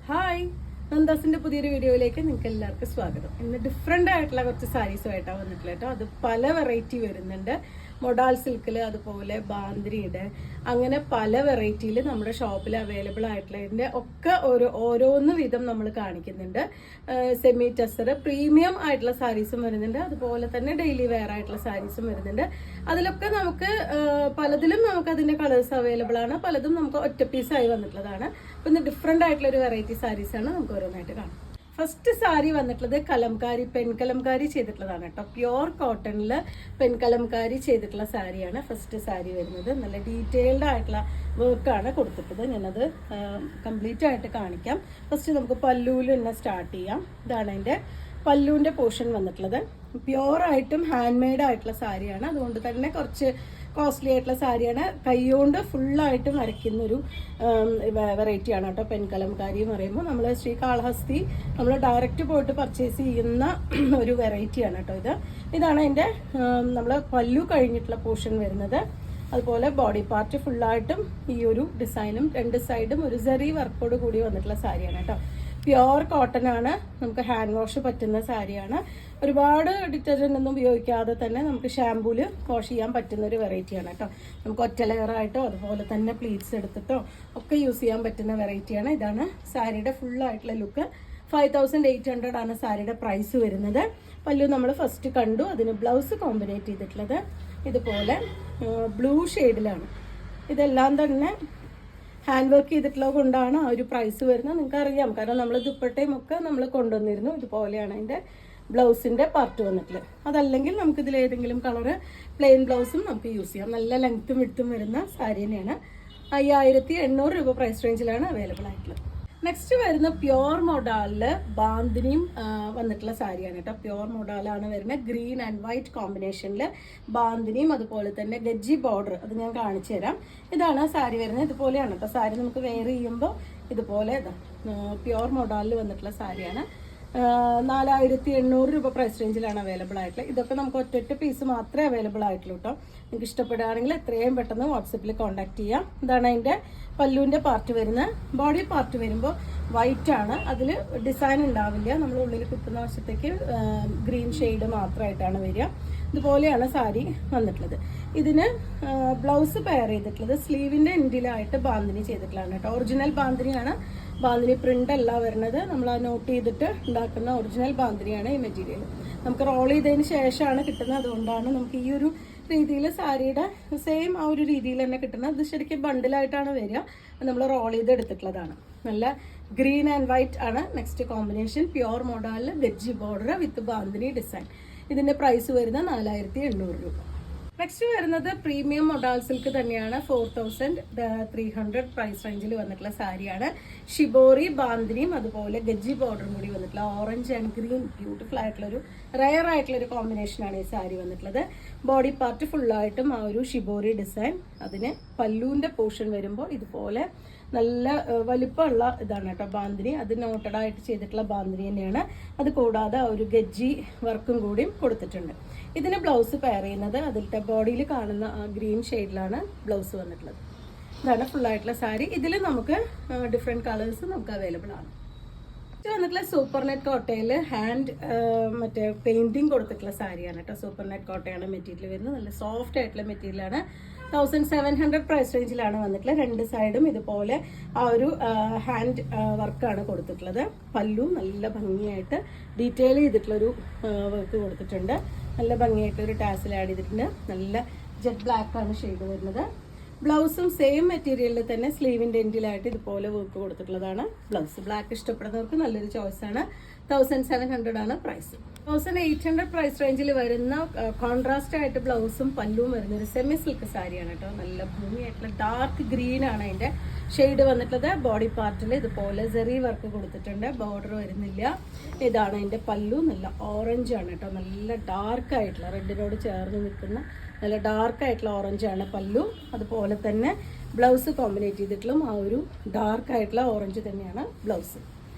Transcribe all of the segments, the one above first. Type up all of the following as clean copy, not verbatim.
Hi, നന്ദാസിന്റെ പുതിയൊരു വീഡിയോയിലേക്ക് നിങ്ങൾക്ക് എല്ലാവർക്കും സ്വാഗതം. ഇന്ന് ഡിഫറെന്റ് ആയിട്ടുള്ള കുറച്ച് സാരീസുമായിട്ടാണ് വന്നിട്ടുള്ളത് കേട്ടോ. അത് പല വെറൈറ്റി വരുന്നുണ്ട്. മൊഡാൾ സിൽക്കിൽ, അതുപോലെ ബാന്ദ്രിയുടെ, അങ്ങനെ പല വെറൈറ്റിയിൽ നമ്മുടെ ഷോപ്പിൽ അവൈലബിൾ ആയിട്ടുള്ളതിന്റെ ഒക്കെ ഓരോന്ന് വിധം നമ്മൾ കാണിക്കുന്നുണ്ട്. സെമി ടെസർ പ്രീമിയം ആയിട്ടുള്ള സാരീസും വരുന്നുണ്ട്, അതുപോലെ തന്നെ ഡെയിലി വെയർ ആയിട്ടുള്ള സാരീസും വരുന്നുണ്ട്. അതിലൊക്കെ നമുക്ക് പലതിലും നമുക്ക് അതിന്റെ കളേഴ്സ് അവൈലബിൾ ആണ്, പലതും നമുക്ക് ഒറ്റ പീസായി വന്നിട്ടുള്ളതാണ്. അപ്പൊ ഇന്ന് ഡിഫറെന്റ് ആയിട്ടുള്ള ഒരു വെറൈറ്റി സാരീസ് ആണ് നമുക്ക് ഓരോന്നായിട്ട് കാണാം. ഫസ്റ്റ് സാരി വന്നിട്ടുള്ളത് കലംകാരി, പെൺകലംകാരി ചെയ്തിട്ടുള്ളതാണ് കേട്ടോ. പ്യോർ കോട്ടണില് പെൺകലംകാരി ചെയ്തിട്ടുള്ള സാരിയാണ് ഫസ്റ്റ് സാരി വരുന്നത്. നല്ല ഡീറ്റെയിൽഡ് ആയിട്ടുള്ള വർക്കാണ് കൊടുത്തിട്ടത്. ഞാനത് കംപ്ലീറ്റ് ആയിട്ട് കാണിക്കാം. ഫസ്റ്റ് നമുക്ക് പല്ലൂല് തന്നെ സ്റ്റാർട്ട് ചെയ്യാം. ഇതാണ് അതിന്റെ പല്ലുവിന്റെ പോർഷൻ വന്നിട്ടുള്ളത്. പ്യോർ ആയിട്ടും ഹാൻഡ് മെയ്ഡ് ആയിട്ടുള്ള സാരിയാണ്, അതുകൊണ്ട് തന്നെ കുറച്ച് കോസ്റ്റ്ലി ആയിട്ടുള്ള സാരിയാണ്. കൈകൊണ്ട് ഫുള്ളായിട്ടും വരയ്ക്കുന്ന ഒരു വെറൈറ്റിയാണ് കേട്ടോ. പെൺകലംകാരി എന്ന് പറയുമ്പോൾ നമ്മൾ ശ്രീകാളഹസ്തി നമ്മൾ ഡയറക്റ്റ് പോയിട്ട് പർച്ചേസ് ചെയ്യുന്ന ഒരു വെറൈറ്റിയാണ് കേട്ടോ. ഇതാണ് അതിൻ്റെ നമ്മൾ പല്ലു കഴിഞ്ഞിട്ടുള്ള പോർഷൻ വരുന്നത്. അതുപോലെ ബോഡി പാർട്ട് ഫുള്ളായിട്ടും ഈ ഒരു ഡിസൈനും രണ്ട് സൈഡും ഒരു സെറി വർക്കോട് കൂടി വന്നിട്ടുള്ള സാരിയാണ് കേട്ടോ. പ്യോർ കോട്ടൺ ആണ്, നമുക്ക് ഹാൻഡ് വാഷ് പറ്റുന്ന സാരിയാണ്. ഒരുപാട് ഡിറ്റർജന്റ് ഒന്നും ഉപയോഗിക്കാതെ തന്നെ നമുക്ക് ഷാമ്പൂല് വാഷ് ചെയ്യാൻ പറ്റുന്ന ഒരു വെറൈറ്റിയാണ് കേട്ടോ. നമുക്ക് ഒറ്റ ലെയറായിട്ടോ അതുപോലെ തന്നെ പ്ലീറ്റ്സ് എടുത്തിട്ടോ ഒക്കെ യൂസ് ചെയ്യാൻ പറ്റുന്ന വെറൈറ്റിയാണ്. ഇതാണ് സാരിയുടെ ഫുള്ളായിട്ടുള്ള ലുക്ക്. 5800 ആണ് സാരിയുടെ പ്രൈസ് വരുന്നത്. പല്ലു നമ്മൾ ഫസ്റ്റ് കണ്ടു. അതിന് ബ്ലൗസ് കോമ്പിനേറ്റ് ചെയ്തിട്ടുള്ളത് ഇതുപോലെ ബ്ലൂ ഷെയ്ഡിലാണ്. ഇതെല്ലാം തന്നെ ഹാൻഡ് വർക്ക് ചെയ്തിട്ടുള്ളത് കൊണ്ടാണ് ആ ഒരു പ്രൈസ് വരുന്നത്. നിങ്ങൾക്ക് അറിയാം, കാരണം നമ്മൾ ദുപ്പട്ടയും ഒക്കെ നമ്മൾ കൊണ്ടുവന്നിരുന്നു. ഇതുപോലെയാണ് അതിൻ്റെ ബ്ലൗസിൻ്റെ പാർട്ട് വന്നിട്ടുള്ളത്. അതല്ലെങ്കിൽ നമുക്ക് ഇതിൽ ഏതെങ്കിലും കളറ് പ്ലെയിൻ ബ്ലൗസും നമുക്ക് യൂസ് ചെയ്യാം. നല്ല ലെങ്ത്തും വിഡ്ത്തും വരുന്ന സാരി തന്നെയാണ്. 5800 രൂപ പ്രൈസ് റേഞ്ചിലാണ് അവൈലബിൾ ആയിട്ടുള്ളത്. നെക്സ്റ്റ് വരുന്ന പ്യോർ മൊഡാലില് ബാന്തിനിയും വന്നിട്ടുള്ള സാരിയാണ് കേട്ടോ. പ്യോർ മൊഡാലാണ് വരുന്നത്. ഗ്രീൻ ആൻഡ് വൈറ്റ് കോമ്പിനേഷനിൽ ബാന്തിനിയും അതുപോലെ തന്നെ ഗജ്ജി ബോർഡർ, അത് ഞാൻ കാണിച്ചു തരാം. ഇതാണ് സാരി വരുന്നത്. ഇതുപോലെയാണ് കേട്ടോ സാരി. നമുക്ക് വെയർ ചെയ്യുമ്പോൾ ഇതുപോലെ പ്യോർ മൊഡാലിൽ വന്നിട്ടുള്ള സാരിയാണ്. 4800 രൂപ പ്രൈസ് റേഞ്ചിലാണ് അവൈലബിൾ ആയിട്ടുള്ളത്. ഇതൊക്കെ നമുക്ക് ഒറ്റ പീസ് മാത്രമേ അവൈലബിൾ ആയിട്ടുള്ളൂ കേട്ടോ. നിങ്ങൾക്ക് ഇഷ്ടപ്പെടുകയാണെങ്കിൽ എത്രയും പെട്ടെന്ന് വാട്സപ്പിൽ കോൺടാക്ട് ചെയ്യാം. ഇതാണ് അതിൻ്റെ പല്ലുവിൻ്റെ പാർട്ട് വരുന്നത്. ബോഡി പാർട്ട് വരുമ്പോൾ വൈറ്റ് ആണ്, അതിൽ ഡിസൈൻ ഉണ്ടാവില്ല. നമ്മൾ ഉള്ളിൽ കുത്തുന്ന വശത്തേക്ക് ഗ്രീൻ ഷെയ്ഡ് മാത്രമായിട്ടാണ് വരിക. ഇതുപോലെയാണ് സാരി വന്നിട്ടുള്ളത്. ഇതിന് ബ്ലൗസ് പെയർ ചെയ്തിട്ടുള്ളത് സ്ലീവിൻ്റെ എൻഡിലായിട്ട് ബാന്തിനി ചെയ്തിട്ടുള്ളതാണ് കേട്ടോ. ഒറിജിനൽ ബാന്തിനിയാണ്. ബാന്തിനി പ്രിന്റ് അല്ല വരുന്നത്. നമ്മൾ ആ നോട്ട് ചെയ്തിട്ട് ഉണ്ടാക്കുന്ന ഒറിജിനൽ ബാന്തിനിയാണ് ഈ മെറ്റീരിയൽ. നമുക്ക് റോൾ ചെയ്തതിന് ശേഷമാണ് കിട്ടുന്നത്, അതുകൊണ്ടാണ് നമുക്ക് ഈ ഒരു രീതിയിൽ സാരിയുടെ സെയിം ആ ഒരു രീതിയിൽ തന്നെ കിട്ടുന്നത്. ഇത് ശരിക്കും ബണ്ടിലായിട്ടാണ് വരിക. നമ്മൾ റോൾ ചെയ്ത് എടുത്തിട്ടുള്ളതാണ്. നല്ല ഗ്രീൻ ആൻഡ് വൈറ്റ് ആണ് നെക്സ്റ്റ് കോമ്പിനേഷൻ. പ്യോർ മോഡലിൽ വെജ് ബോർഡർ വിത്ത് ബാന്തിനി ഡിസൈൻ. ഇതിന്റെ പ്രൈസ് വരുന്നത് 4800 രൂപ. നെക്സ്റ്റ് വരുന്നത് പ്രീമിയം മൊഡാൾ സിൽക്ക് തന്നെയാണ്. 4300 പ്രൈസ് റേഞ്ചിൽ വന്നിട്ടുള്ള സാരിയാണ്. ഷിബോറി ബാന്തിനിയും അതുപോലെ ഗജ്ജി ബോർഡറും കൂടി വന്നിട്ടുള്ള ഓറഞ്ച് ആൻഡ് ഗ്രീൻ ബ്യൂട്ടിഫുൾ ആയിട്ടുള്ള ഒരു റയർ ആയിട്ടുള്ള ഒരു കോമ്പിനേഷനാണ് ഈ സാരി വന്നിട്ടുള്ളത്. ബോഡി പാർട്ട് ഫുള്ളായിട്ടും ആ ഒരു ഷിബോറി ഡിസൈൻ. അതിന് പല്ലുവിന്റെ പോർഷൻ വരുമ്പോൾ ഇതുപോലെ നല്ല വലിപ്പമുള്ള ഇതാണ് കേട്ടോ ബാന്തിനി. അത് നോട്ടഡ് ആയിട്ട് ചെയ്തിട്ടുള്ള ബാന്തിനി തന്നെയാണ്. അത് കൂടാതെ ഒരു ഗജ്ജി വർക്കും കൂടിയും കൊടുത്തിട്ടുണ്ട്. ഇതിന് ബ്ലൗസ് പെയർ ചെയ്യുന്നത് അതിലത്തെ ബോഡിയിൽ കാണുന്ന ആ ഗ്രീൻ ഷെയ്ഡിലാണ് ബ്ലൗസ് വന്നിട്ടുള്ളത്. ഇതാണ് ഫുൾ ആയിട്ടുള്ള സാരി. ഇതിൽ നമുക്ക് ഡിഫറെൻറ്റ് കളേഴ്സ് നമുക്ക് അവൈലബിൾ ആണ്. ഇത് വന്നിട്ടുള്ള സൂപ്പർ നെറ്റ് കോട്ടയിൽ ഹാൻഡ് മറ്റേ പെയിന്റിങ് കൊടുത്തിട്ടുള്ള സാരിയാണ് കേട്ടോ. സൂപ്പർ നെറ്റ് കോട്ടയാണ് മെറ്റീരിയൽ വരുന്നത്. നല്ല സോഫ്റ്റ് ആയിട്ടുള്ള മെറ്റീരിയലാണ്. 1700 പ്രൈസ് റേഞ്ചിലാണ് വന്നിട്ടുള്ളത്. രണ്ട് സൈഡും ഇതുപോലെ ആ ഒരു ഹാൻഡ് വർക്കാണ് കൊടുത്തിട്ടുള്ളത്. പല്ലു നല്ല ഭംഗിയായിട്ട് ഡീറ്റെയിൽ ചെയ്തിട്ടുള്ളൊരു വർക്ക് കൊടുത്തിട്ടുണ്ട്. നല്ല ഭംഗിയായിട്ടൊരു ടാസിൽ ആഡ് ചെയ്തിട്ടുണ്ട്. നല്ല ജെറ്റ് ബ്ലാക്ക് ആണ് ഷെയ്ഡ് വരുന്നത്. ബ്ലൗസും സെയിം മെറ്റീരിയലിൽ തന്നെ സ്ലീവിൻ്റെ എൻഡിലായിട്ട് ഇതുപോലെ വർക്ക് കൊടുത്തിട്ടുള്ളതാണ് ബ്ലൗസ്. ബ്ലാക്ക് ഇഷ്ടപ്പെടുന്നവർക്ക് നല്ലൊരു ചോയ്സാണ്. 1700 ആണ് പ്രൈസ്. 1800 പ്രൈസ് റേഞ്ചിൽ വരുന്ന കോൺട്രാസ്റ്റ് ആയിട്ട് ബ്ലൗസും പല്ലുവും വരുന്ന ഒരു സെമി സിൽക്ക് സാരിയാണ് കേട്ടോ. നല്ല ഭംഗിയായിട്ടുള്ള ഡാർക്ക് ഗ്രീൻ ആണ് അതിൻ്റെ ഷെയ്ഡ് വന്നിട്ടുള്ളത്. ബോഡി പാർട്ടിൽ ഇതുപോലെ സെറി വർക്ക് കൊടുത്തിട്ടുണ്ട്. ബോർഡർ വരുന്നില്ല. ഇതാണ് അതിൻ്റെ പല്ലു. നല്ല ഓറഞ്ച് ആണ് കേട്ടോ. നല്ല ഡാർക്ക് ആയിട്ടുള്ള റെഡിനോട് ചേർന്ന് നിൽക്കുന്ന നല്ല ഡാർക്ക് ആയിട്ടുള്ള ഓറഞ്ച് ആണ് പല്ലു. അതുപോലെ തന്നെ ബ്ലൗസ് കോമ്പിനേറ്റ് ചെയ്തിട്ടുള്ള ആ ഒരു ഡാർക്ക് ആയിട്ടുള്ള ഓറഞ്ച് തന്നെയാണ് ബ്ലൗസ്.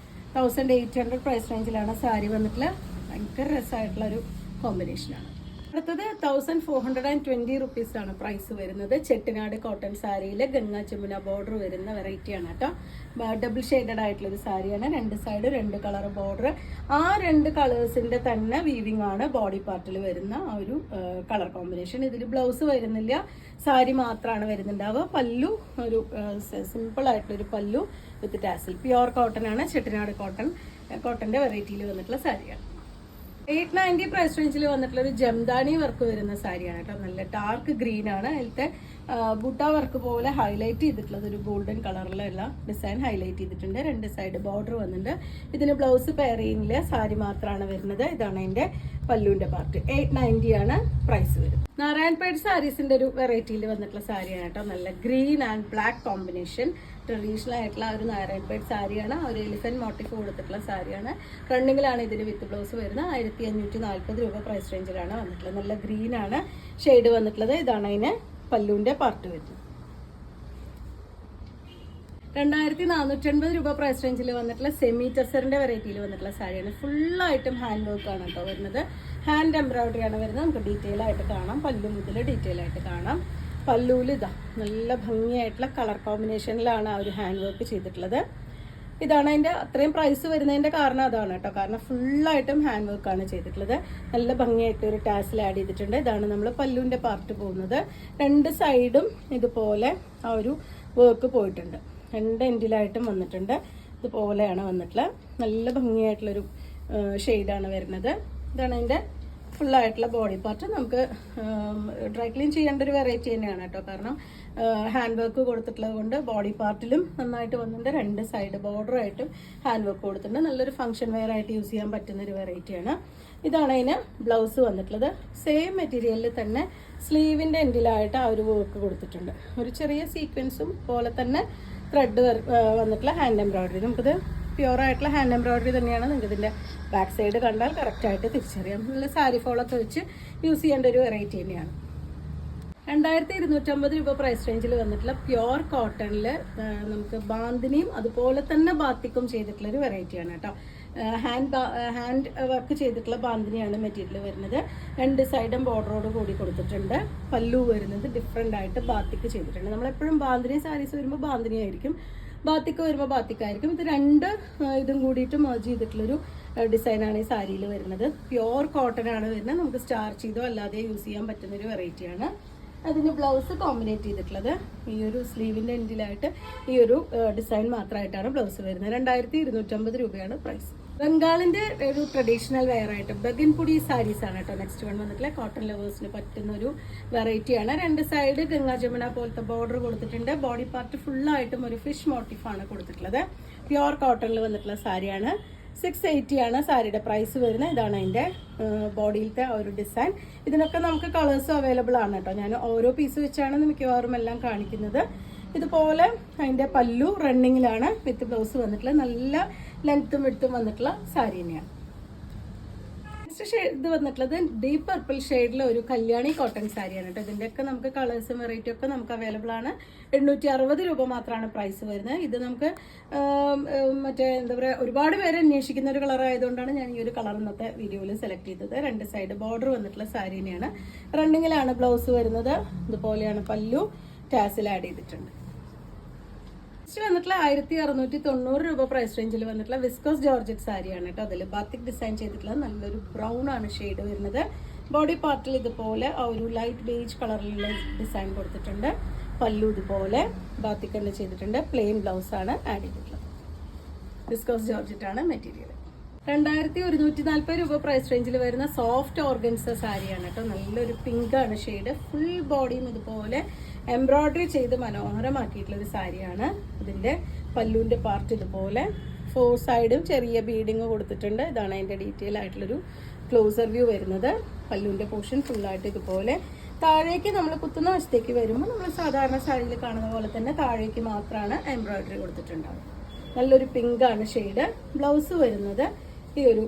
1800 പ്രൈസ് റേഞ്ചിലാണ് സാരി വന്നിട്ടുള്ള. ഭയങ്കര രസമായിട്ടുള്ള ഒരു കോമ്പിനേഷനാണ്. അടുത്തത് 1420 റുപ്പീസാണ് പ്രൈസ് വരുന്നത്. ചെട്ടിനാട് കോട്ടൺ സാരിയിൽ ഗംഗാ ജമുന ബോർഡർ വരുന്ന വെറൈറ്റിയാണ് കേട്ടോ. ഡബിൾ ഷെയ്ഡഡ് ആയിട്ടുള്ളൊരു സാരിയാണ്. 2 സൈഡ് 2 കളർ ബോർഡർ. ആ 2 കളേഴ്സിന്റെ തന്നെ വീവിംഗ് ആണ് ബോഡി പാർട്ടിൽ വരുന്ന ആ ഒരു കളർ കോമ്പിനേഷൻ. ഇതിൽ ബ്ലൗസ് വരുന്നില്ല, സാരി മാത്രമാണ് വരുന്നുണ്ടാവുക. പല്ലു ഒരു സിമ്പിൾ ആയിട്ടുള്ളൊരു പല്ലു വിത്ത് ടാസിൽ. പ്യുവർ കോട്ടൺ ആണ്, ചെട്ടിനാട് കോട്ടന്റെ വെറൈറ്റിയിൽ വന്നിട്ടുള്ള സാരിയാണ്. 890 പ്രൈസ് റേഞ്ചിൽ വന്നിട്ടുള്ള ഒരു ജംദാനി വർക്ക് വരുന്ന സാരിയാണ് കേട്ടോ. നല്ല ഡാർക്ക് ഗ്രീൻ ആണ്. അതിലത്തെ ബുട്ട വർക്ക് പോലെ ഹൈലൈറ്റ് ചെയ്തിട്ടുള്ളത് ഒരു ഗോൾഡൻ കളറിലുള്ള ഡിസൈൻ ഹൈലൈറ്റ് ചെയ്തിട്ടുണ്ട്. 2 സൈഡ് ബോർഡർ വന്നിട്ടുണ്ട്. ഇതിന് ബ്ലൗസ് പെയർ ചെയ്യുന്നില്ല, സാരി മാത്രമാണ് വരുന്നത്. ഇതാണ് അതിന്റെ പല്ലുവിന്റെ പാർട്ട്. 890 ആണ് പ്രൈസ് വരുന്നത്. നാരായൺപേട്ട് സാരീസിന്റെ ഒരു വെറൈറ്റിയിൽ വന്നിട്ടുള്ള സാരിയാണ് കേട്ടോ. നല്ല green and black combination. Traditional ആയിട്ടുള്ള ഒരു നാരായൺപേട്ട് സാരിയാണ്. ഒരു എലിഫന്റ് മോട്ടീഫ് കൊടുത്തിട്ടുള്ള സാരിയാണ്. റണ്ണിങ്ങിലാണ് ഇതിന് വിത്ത് ബ്ലൗസ് വരുന്നത്. 1540 രൂപ പ്രൈസ് റേഞ്ചിലാണ് വന്നിട്ടുള്ളത്. നല്ല ഗ്രീൻ ആണ് ഷെയ്ഡ് വന്നിട്ടുള്ളത്. ഇതാണ് അതിന് പല്ലുവിന്റെ പാർട്ട് വരുന്നത്. 2480 രൂപ പ്രൈസ് റേഞ്ചിൽ വന്നിട്ടുള്ള സെമി ടെസറിന്റെ വെറൈറ്റിയിൽ വന്നിട്ടുള്ള സാരിയാണ്. ഫുള്ളായിട്ടും ഹാൻഡ് വർക്ക് ആണ് കേട്ടോ വരുന്നത്. ഹാൻഡ് എംബ്രോയിഡറി ആണ് വരുന്നത്. നമുക്ക് ഡീറ്റെയിൽ ആയിട്ട് കാണാം. പല്ലു മുതൽ ഡീറ്റെയിൽ ആയിട്ട് കാണാം. പല്ലുവിൽ ഇതാ നല്ല ഭംഗിയായിട്ടുള്ള കളർ കോമ്പിനേഷനിലാണ് ആ ഒരു ഹാൻഡ് വർക്ക് ചെയ്തിട്ടുള്ളത്. ഇതാണ് അതിൻ്റെ അത്രയും പ്രൈസ് വരുന്നതിൻ്റെ കാരണം അതാണ് കേട്ടോ. കാരണം ഫുള്ളായിട്ടും ഹാൻഡ് വർക്കാണ് ചെയ്തിട്ടുള്ളത്. നല്ല ഭംഗിയായിട്ട് ഒരു ടാസിൽ ആഡ് ചെയ്തിട്ടുണ്ട്. ഇതാണ് നമ്മൾ പല്ലുവിൻ്റെ പാർട്ട് പോകുന്നത്. 2 സൈഡും ഇതുപോലെ ആ ഒരു വർക്ക് പോയിട്ടുണ്ട്. 2 എൻഡിലായിട്ടും വന്നിട്ടുണ്ട്. ഇതുപോലെയാണ് വന്നിട്ടുള്ളത്. നല്ല ഭംഗിയായിട്ടുള്ളൊരു ഷെയ്ഡാണ് വരുന്നത്. ഇതാണ് അതിൻ്റെ ഫുള്ളായിട്ടുള്ള ബോഡി പാർട്ട്. നമുക്ക് ഡ്രൈ ക്ലീൻ ചെയ്യേണ്ട ഒരു വെറൈറ്റി തന്നെയാണ് കേട്ടോ. കാരണം ഹാൻഡ് വർക്ക് കൊടുത്തിട്ടുള്ളത് കൊണ്ട് ബോഡി പാർട്ടിലും നന്നായിട്ട് വന്നിട്ടുണ്ട്. 2 സൈഡ് ബോർഡറായിട്ടും ഹാൻഡ് വർക്ക് കൊടുത്തിട്ടുണ്ട്. നല്ലൊരു ഫംഗ്ഷൻ വെയർ ആയിട്ട് യൂസ് ചെയ്യാൻ പറ്റുന്ന ഒരു വെറൈറ്റിയാണ്. ഇതാണ് അതിന് ബ്ലൗസ് വന്നിട്ടുള്ളത്. സെയിം മെറ്റീരിയലിൽ തന്നെ സ്ലീവിൻ്റെ എൻഡിലായിട്ട് ആ ഒരു വർക്ക് കൊടുത്തിട്ടുണ്ട്. ഒരു ചെറിയ സീക്വൻസും പോലെ തന്നെ ത്രെഡ് വന്നിട്ടുള്ള ഹാൻഡ് എംബ്രോയിഡറി. നമുക്കിത് പ്യുവർ ആയിട്ടുള്ള ഹാൻഡ് എംബ്രോയിഡറി തന്നെയാണ്. നിങ്ങൾക്ക് ഇതിൻ്റെ ബാക്ക് സൈഡ് കണ്ടാൽ കറക്റ്റായിട്ട് തിരിച്ചറിയാം. നല്ല സാരി ഫോളൊക്കെ വെച്ച് യൂസ് ചെയ്യേണ്ട ഒരു വെറൈറ്റി തന്നെയാണ്. 2250 രൂപ പ്രൈസ് റേഞ്ചിൽ വന്നിട്ടുള്ള പ്യുവർ കോട്ടണിൽ നമുക്ക് ബാന്തിനിയും അതുപോലെ തന്നെ ബാത്തിക്കും ചെയ്തിട്ടുള്ള ഒരു വെറൈറ്റിയാണ് കേട്ടോ. ഹാൻഡ് വർക്ക് ചെയ്തിട്ടുള്ള ബാന്തിനിയാണ് മെറ്റീരിയൽ വരുന്നത്. 2 സൈഡും ബോർഡറോട് കൂടി കൊടുത്തിട്ടുണ്ട്. പല്ലു വരുന്നത് ഡിഫറെൻ്റ് ആയിട്ട് ബാത്തിക്ക് ചെയ്തിട്ടുണ്ട്. നമ്മളെപ്പോഴും ബാന്തിനി സാരീസ് വരുമ്പോൾ ബാന്തിനി ആയിരിക്കും, ബാത്തിക്ക് വരുമ്പോൾ ബാത്തിക്കായിരിക്കും. ഇത് 2 ഇതും കൂടിയിട്ട് മേർജ് ചെയ്തിട്ടുള്ളൊരു ഡിസൈനാണ് ഈ സാരിയിൽ വരുന്നത്. പ്യുവർ കോട്ടൺ ആണ് വരുന്നത്. നമുക്ക് സ്റ്റാർച്ച് ചെയ്തോ അല്ലാതെ യൂസ് ചെയ്യാൻ പറ്റുന്നൊരു വെറൈറ്റിയാണ്. അതിന് ബ്ലൗസ് കോമ്പിനേറ്റ് ചെയ്തിട്ടുള്ളത് ഈ ഒരു സ്ലീവിൻ്റെ എൻഡിലായിട്ട് ഈ ഒരു ഡിസൈൻ മാത്രമായിട്ടാണ് ബ്ലൗസ് വരുന്നത്. 2250 രൂപയാണ് പ്രൈസ്. ബംഗാളിൻ്റെ ഒരു ട്രഡീഷണൽ വെയർ ആയിട്ട് ബഗിൻപുടി സാരീസ് ആണ് കേട്ടോ നെക്സ്റ്റ് വൺ വന്നിട്ടുള്ള. കോട്ടൺ ലവേഴ്സിന് പറ്റുന്ന ഒരു വെറൈറ്റിയാണ്. 2 സൈഡ് ഗംഗാ ജമുന പോലത്തെ ബോർഡർ കൊടുത്തിട്ടുണ്ട്. ബോഡി പാർട്ട് ഫുള്ളായിട്ടും ഒരു ഫിഷ് മോട്ടീഫാണ് കൊടുത്തിട്ടുള്ളത്. പ്യുവർ കോട്ടണിൽ വന്നിട്ടുള്ള സാരിയാണ്. 680 ആണ് സാരിയുടെ പ്രൈസ് വരുന്നത്. ഇതാണ് അതിൻ്റെ ബോഡിയിലത്തെ ആ ഒരു ഡിസൈൻ. ഇതിനൊക്കെ നമുക്ക് കളേഴ്സും അവൈലബിൾ ആണ് കേട്ടോ. ഞാൻ ഓരോ പീസ് വെച്ചാണ് മിക്കവാറും എല്ലാം കാണിക്കുന്നത്. ഇതുപോലെ അതിൻ്റെ പല്ലു റണ്ണിങ്ങിലാണ് വിത്ത് ബ്ലൗസ് വന്നിട്ടുള്ളത്. നല്ല ലെങ്ത്തും വിഡ്ത്തും വന്നിട്ടുള്ള സാരി തന്നെയാണ്. നെക്സ്റ്റ് ഇത് വന്നിട്ടുള്ളത് ഡീപ്പ് പർപ്പിൾ ഷെയ്ഡിലെ ഒരു കല്യാണി കോട്ടൺ സാരിയാണ് കേട്ടോ. ഇതിൻ്റെയൊക്കെ നമുക്ക് കളേഴ്സും വെറൈറ്റി ഒക്കെ നമുക്ക് അവൈലബിൾ ആണ്. 860 രൂപ മാത്രമാണ് പ്രൈസ് വരുന്നത്. ഇത് നമുക്ക് മറ്റേ എന്താ പറയുക ഒരുപാട് പേര് അന്വേഷിക്കുന്ന ഒരു കളർ ആയതുകൊണ്ടാണ് ഞാൻ ഈ ഒരു കളർ ഇന്നത്തെ വീഡിയോയിൽ സെലക്ട് ചെയ്തത്. 2 സൈഡ് ബോർഡർ വന്നിട്ടുള്ള സാരി തന്നെയാണ്. റണ്ണിങ്ങിലാണ് ബ്ലൗസ് വരുന്നത്. ഇതുപോലെയാണ് പല്ലു, ടാസിൽ ആഡ് ചെയ്തിട്ടുണ്ട്. നെക്സ്റ്റ് വന്നിട്ടുള്ള 1690 രൂപ പ്രൈസ് റേഞ്ചിൽ വന്നിട്ടുള്ള വിസ്കോസ് ജോർജറ്റ് സാരിയാണ് കേട്ടോ. അതിൽ ബാത്തിക് ഡിസൈൻ ചെയ്തിട്ടുള്ളത് നല്ലൊരു ബ്രൗൺ ആണ് ഷെയ്ഡ് വരുന്നത്. ബോഡി പാർട്ടിൽ ഇതുപോലെ ആ ഒരു ലൈറ്റ് ബേജ് കളറിലുള്ള ഡിസൈൻ കൊടുത്തിട്ടുണ്ട്. പല്ലു ഇതുപോലെ ബാത്തിക് തന്നെ ചെയ്തിട്ടുണ്ട്. പ്ലെയിൻ ബ്ലൗസ് ആണ് ആഡ് ചെയ്തിട്ടുള്ളത്. വിസ്കോസ് ജോർജറ്റ് ആണ് മെറ്റീരിയൽ. 2140 രൂപ പ്രൈസ് റേഞ്ചിൽ വരുന്ന സോഫ്റ്റ് ഓർഗൻസ സാരിയാണ് കേട്ടോ. നല്ലൊരു പിങ്ക് ആണ് ഷെയ്ഡ്. ഫുൾ ബോഡിയും ഇതുപോലെ എംബ്രോയിഡറി ചെയ്ത് മനോഹരമാക്കിയിട്ടുള്ളൊരു സാരിയാണ്. ഇതിൻ്റെ പല്ലുവിൻ്റെ പാർട്ട് ഇതുപോലെ 4 സൈഡും ചെറിയ ബീഡിങ് കൊടുത്തിട്ടുണ്ട്. ഇതാണ് അതിൻ്റെ ഡീറ്റെയിൽ ആയിട്ടുള്ളൊരു ക്ലോസർ വ്യൂ വരുന്നത്. പല്ലുവിൻ്റെ പോർഷൻ ഫുള്ളായിട്ട് ഇതുപോലെ താഴേക്ക് നമ്മൾ കുത്തുന്ന വശത്തേക്ക് വരുമ്പോൾ നമ്മൾ സാധാരണ സാരിയിൽ കാണുന്ന പോലെ തന്നെ താഴേക്ക് മാത്രമാണ് എംബ്രോയിഡറി കൊടുത്തിട്ടുണ്ടാവുക. നല്ലൊരു പിങ്ക് ആണ് ഷെയ്ഡ്. ബ്ലൗസ് വരുന്നത് ഈ ഒരു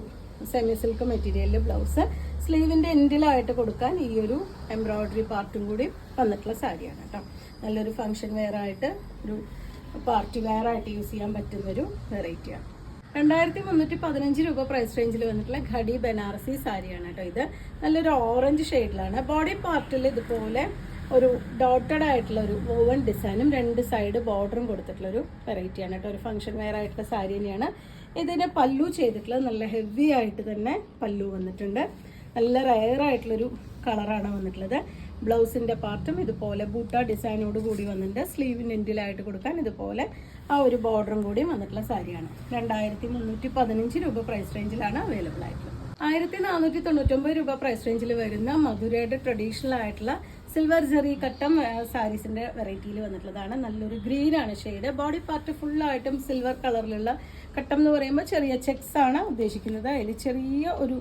സെമി സിൽക്ക് മെറ്റീരിയലിൽ ബ്ലൗസ്. സ്ലീവിൻ്റെ എൻഡിലായിട്ട് കൊടുക്കാൻ ഈ ഒരു എംബ്രോയിഡറി പാർട്ടും കൂടി വന്നിട്ടുള്ള സാരിയാണ് കേട്ടോ. നല്ലൊരു ഫംഗ്ഷൻ വെയർ ആയിട്ട് ഒരു പാർട്ടി വെയർ ആയിട്ട് യൂസ് ചെയ്യാൻ പറ്റുന്നൊരു വെറൈറ്റിയാണ്. 2315 രൂപ പ്രൈസ് റേഞ്ചിൽ വന്നിട്ടുള്ള ഘടി ബനാറസി സാരിയാണ് കേട്ടോ. ഇത് നല്ലൊരു ഓറഞ്ച് ഷെയ്ഡിലാണ്. ബോഡി പാർട്ടിൽ ഇതുപോലെ ഒരു ഡോട്ടഡ് ആയിട്ടുള്ള ഒരു വോവൻ ഡിസൈനും 2 സൈഡ് ബോർഡറും കൊടുത്തിട്ടുള്ള ഒരു വെറൈറ്റിയാണ് കേട്ടോ. ഒരു ഫംഗ്ഷൻ വെയർ ആയിട്ടുള്ള സാരി തന്നെയാണ്. ഇതിന് പല്ലു ചെയ്തിട്ടുള്ളത് നല്ല ഹെവി ആയിട്ട് തന്നെ പല്ലു വന്നിട്ടുണ്ട്. നല്ല റയർ ആയിട്ടുള്ളൊരു കളറാണ് വന്നിട്ടുള്ളത്. ബ്ലൗസിന്റെ പാർട്ടും ഇതുപോലെ ബൂട്ട ഡിസൈനോട് കൂടി വന്നിട്ടുണ്ട്. സ്ലീവിന് എൻഡിലായിട്ട് കൊടുക്കാൻ ഇതുപോലെ ആ ഒരു ബോർഡറും കൂടി വന്നിട്ടുള്ള സാരിയാണ്. 2315 രൂപ പ്രൈസ് റേഞ്ചിലാണ് അവൈലബിൾ ആയിട്ടുള്ളത്. 1499 രൂപ പ്രൈസ് റേഞ്ചിൽ വരുന്ന മധുരയുടെ ട്രഡീഷണൽ ആയിട്ടുള്ള സിൽവർ ജെറി കട്ടം സാരീസിന്റെ വെറൈറ്റിയിൽ വന്നിട്ടുള്ളതാണ്. നല്ലൊരു ഗ്രീൻ ആണ് ഷെയ്ഡ്. ബോഡി പാർട്ട് ഫുള്ളായിട്ടും സിൽവർ കളറിലുള്ള കട്ടം എന്ന് പറയുമ്പോൾ ചെറിയ ചെക്സ് ആണ് ഉദ്ദേശിക്കുന്നത്. അതിൽ ചെറിയ ഒരു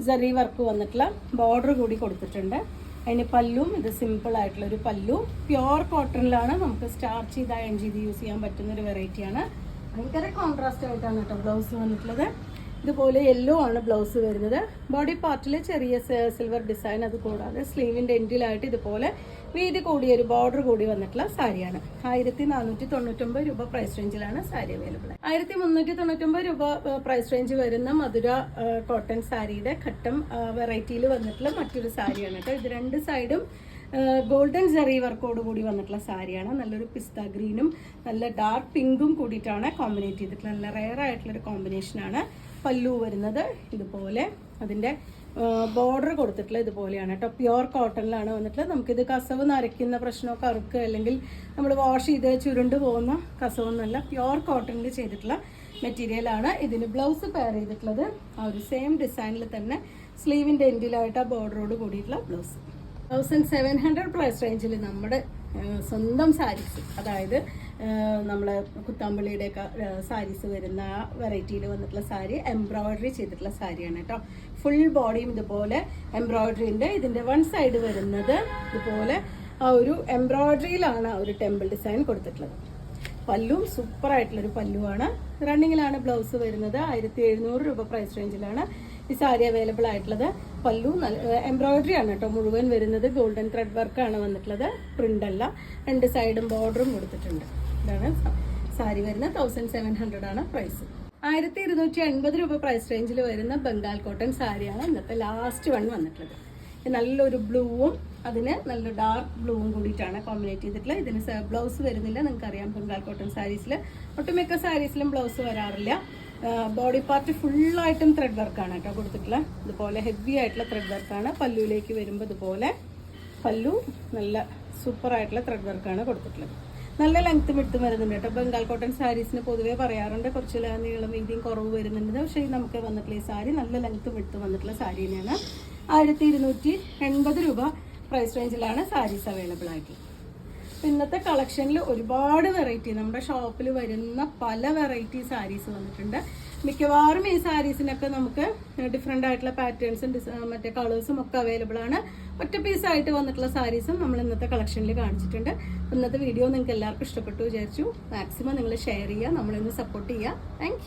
ജെറി വർക്ക് വന്നിട്ടുള്ള ബോർഡർ കൂടി കൊടുത്തിട്ടുണ്ട്. അതിന് പല്ലും ഇത് സിമ്പിൾ ആയിട്ടുള്ള ഒരു പല്ലു. പ്യോർ കോട്ടണിലാണ് നമുക്ക് സ്റ്റാർച്ച് ചെയ്ത് അയൺ ചെയ്ത് യൂസ് ചെയ്യാൻ പറ്റുന്ന ഒരു വെറൈറ്റിയാണ്. ഭയങ്കര കോൺട്രാസ്റ്റ് ആയിട്ടാണ് കേട്ടോ ബ്ലൗസ് വന്നിട്ടുള്ളത്. ഇതുപോലെ യെല്ലോ ആണ് ബ്ലൗസ് വരുന്നത്. ബോഡി പാർട്ടിൽ ചെറിയ സിൽവർ ഡിസൈൻ, അത് കൂടാതെ സ്ലീവിന്റെ എൻഡിലായിട്ട് ഇതുപോലെ വീതി കൂടിയ ഒരു ബോർഡർ കൂടി വന്നിട്ടുള്ള സാരിയാണ്. 1499 രൂപ പ്രൈസ് റേഞ്ചിലാണ് സാരി അവൈലബിൾ. 1399 രൂപ പ്രൈസ് റേഞ്ച് വരുന്ന മധുര കോട്ടൺ സാരിയുടെ ഘട്ടം വെറൈറ്റിയിൽ വന്നിട്ടുള്ള മറ്റൊരു സാരിയാണ് കേട്ടോ. ഇത് 2 സൈഡും ഗോൾഡൻ ജെറി വർക്കോട് കൂടി വന്നിട്ടുള്ള സാരിയാണ്. നല്ലൊരു പിസ്ത ഗ്രീനും നല്ല ഡാർക്ക് പിങ്കും കൂടിയിട്ടാണ് കോമ്പിനേറ്റ് ചെയ്തിട്ടുള്ള നല്ല റെയർ ആയിട്ടുള്ളൊരു കോമ്പിനേഷനാണ്. പല്ലു വരുന്നത് ഇതുപോലെ അതിൻ്റെ ബോർഡർ കൊടുത്തിട്ടുള്ള ഇതുപോലെയാണ് കേട്ടോ. പ്യുവർ കോട്ടണിലാണ് വന്നിട്ടുള്ളത്. നമുക്കിത് കസവ് നരയ്ക്കുന്ന പ്രശ്നമോ കറുക്ക് അല്ലെങ്കിൽ നമ്മൾ വാഷ് ചെയ്ത് ചുരുണ്ട് പോകുന്ന കസവൊന്നുമല്ല, പ്യുവർ കോട്ടണിൽ ചെയ്തിട്ടുള്ള മെറ്റീരിയലാണ്. ഇതിന് ബ്ലൗസ് പെയർ ചെയ്തിട്ടുള്ളത് ആ ഒരു സെയിം ഡിസൈനിൽ തന്നെ സ്ലീവിൻ്റെ എൻഡിലായിട്ട് ആ ബോർഡറോട് കൂടിയിട്ടുള്ള ബ്ലൗസ്. 1700 പ്രൈസ് റേഞ്ചിൽ നമ്മുടെ സ്വന്തം സാരീസ്, അതായത് നമ്മളെ കുത്താമ്പള്ളിയുടെയൊക്കെ സാരീസ് വരുന്ന വെറൈറ്റിയിൽ വന്നിട്ടുള്ള സാരി എംബ്രോയിഡറി ചെയ്തിട്ടുള്ള സാരിയാണ് കേട്ടോ. ഫുൾ ബോഡിയും ഇതുപോലെ എംബ്രോയിഡറിൻ്റെ ഇതിൻ്റെ 1 സൈഡ് വരുന്നത് ഇതുപോലെ ആ ഒരു എംബ്രോയിഡറിയിലാണ് ആ ഒരു ടെമ്പിൾ ഡിസൈൻ കൊടുത്തിട്ടുള്ളത്. പല്ലും സൂപ്പർ ആയിട്ടുള്ളൊരു പല്ലുവാണ്. റണ്ണിങ്ങിലാണ് ബ്ലൗസ് വരുന്നത്. 1700 രൂപ പ്രൈസ് റേഞ്ചിലാണ് ഈ സാരി അവൈലബിൾ ആയിട്ടുള്ളത്. പല്ലു എംബ്രോയിഡറി ആണ് കേട്ടോ മുഴുവൻ വരുന്നത്. ഗോൾഡൻ ത്രെഡ് വർക്കാണ് വന്നിട്ടുള്ളത്, പ്രിന്റ് അല്ല. 2 സൈഡും ബോർഡറും കൊടുത്തിട്ടുണ്ട്. ഇതാണ് സാരി വരുന്നത്. 1700 ആണ് പ്രൈസ്. 1280 രൂപ പ്രൈസ് റേഞ്ചിൽ വരുന്ന ബംഗാൾ കോട്ടൺ സാരിയാണ് ഇന്നത്തെ ലാസ്റ്റ് വൺ വന്നിട്ടുള്ളത്. നല്ലൊരു ബ്ലൂവും അതിന് നല്ല ഡാർക്ക് ബ്ലൂവും കൂടിയിട്ടാണ് കോമ്പിനേറ്റ് ചെയ്തിട്ടുള്ളത്. ഇതിന് ബ്ലൗസ് വരുന്നില്ല. നിങ്ങൾക്കറിയാം ബംഗാൾ കോട്ടൺ സാരീസിൽ ഒട്ടുമിക്ക സാരീസിലും ബ്ലൗസ് വരാറില്ല. ബോഡി പാർട്ട് ഫുള്ളായിട്ടും ത്രെഡ് വർക്കാണ് കേട്ടോ കൊടുത്തിട്ടുള്ളത്. ഇതുപോലെ ഹെവി ആയിട്ടുള്ള ത്രെഡ് വർക്കാണ്. പല്ലുവിലേക്ക് വരുമ്പോൾ ഇതുപോലെ പല്ലു നല്ല സൂപ്പർ ആയിട്ടുള്ള ത്രെഡ് വർക്കാണ് കൊടുത്തിട്ടുള്ളത്. നല്ല ലെങ്ത്തും വിട്ടും വരുന്നുണ്ട് കേട്ടോ. ബംഗാൾ കോട്ടൺ സാരീസിന് പൊതുവേ പറയാറുണ്ട് കുറച്ച് നീളം വീതിയും കുറവ് വരുന്നുണ്ട്. പക്ഷേ നമുക്ക് വന്നിട്ടുള്ള ഈ സാരി നല്ല ലെങ്ത്തും വിട്ടും വന്നിട്ടുള്ള സാരി തന്നെയാണ്. 1280 രൂപ പ്രൈസ് റേഞ്ചിലാണ് സാരീസ് അവൈലബിൾ ആയിട്ടുള്ളത്. ഇന്നത്തെ കളക്ഷനിൽ ഒരുപാട് വെറൈറ്റി നമ്മുടെ ഷോപ്പിൽ വരുന്ന പല വെറൈറ്റി സാരീസ് വന്നിട്ടുണ്ട്. മിക്കവാറും ഈ സാരീസിനൊക്കെ നമുക്ക് ഡിഫറെൻ്റ് ആയിട്ടുള്ള പാറ്റേൺസും മറ്റേ കളേഴ്സും ഒക്കെ അവൈലബിൾ ആണ്. ഒറ്റ പീസായിട്ട് വന്നിട്ടുള്ള സാരീസും നമ്മൾ ഇന്നത്തെ കളക്ഷനിൽ കാണിച്ചിട്ടുണ്ട്. ഇന്നത്തെ വീഡിയോ നിങ്ങൾക്ക് എല്ലാവർക്കും ഇഷ്ടപ്പെട്ടു വിചാരിച്ചു. മാക്സിമം നിങ്ങൾ ഷെയർ ചെയ്യുക, നമ്മളിന്ന് സപ്പോർട്ട് ചെയ്യുക. താങ്ക്